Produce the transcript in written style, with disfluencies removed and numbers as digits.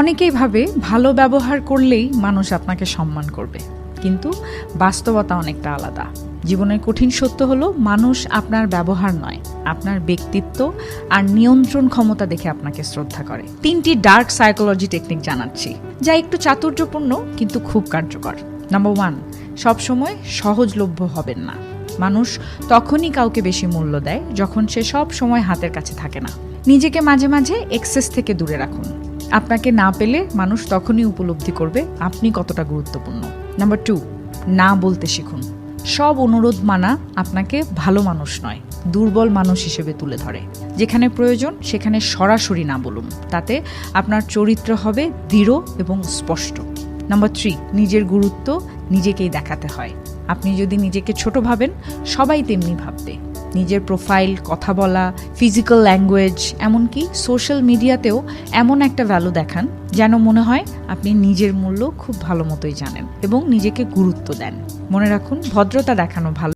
অনেকেই ভাবে ভালো ব্যবহার করলেই মানুষ আপনাকে সম্মান করবে, কিন্তু বাস্তবতা অনেকটা আলাদা। জীবনের কঠিন সত্য হলো মানুষ আপনার ব্যবহার নয়, আপনার ব্যক্তিত্ব আর নিয়ন্ত্রণ ক্ষমতা দেখে আপনাকে শ্রদ্ধা করে। 3টি ডার্ক সাইকোলজি টেকনিক জানাচ্ছি, যা একটু চাতুর্যপূর্ণ কিন্তু খুব কার্যকর। নাম্বার 1, সবসময় সহজলভ্য হবেন না। মানুষ তখনই কাউকে বেশি মূল্য দেয় যখন সে সব সময় হাতের কাছে থাকে না। নিজেকে মাঝে মাঝে এক্সেস থেকে দূরে রাখুন। আপনাকে না পেলে মানুষ তখনই উপলব্ধি করবে আপনি কতটা গুরুত্বপূর্ণ। নাম্বার 2, না বলতে শিখুন। সব অনুরোধ মানা আপনাকে ভালো মানুষ নয়, দুর্বল মানুষ হিসেবে তুলে ধরে। যেখানে প্রয়োজন সেখানে সরাসরি না বলুন, তাতে আপনার চরিত্র হবে দৃঢ় এবং স্পষ্ট। নাম্বার 3, নিজের গুরুত্ব নিজেকেই দেখাতে হয়। আপনি যদি নিজেকে ছোট ভাবেন, সবাই তেমনি ভাববে। নিজের প্রোফাইল, কথা বলা, ফিজিক্যাল ল্যাঙ্গুয়েজ, এমনকি সোশ্যাল মিডিয়াতেও এমন একটা ভ্যালু দেখান যেন মনে হয় আপনি নিজের মূল্য খুব ভালো মতোই জানেন এবং নিজেকে গুরুত্ব দেন। মনে রাখুন, ভদ্রতা দেখানো ভালো।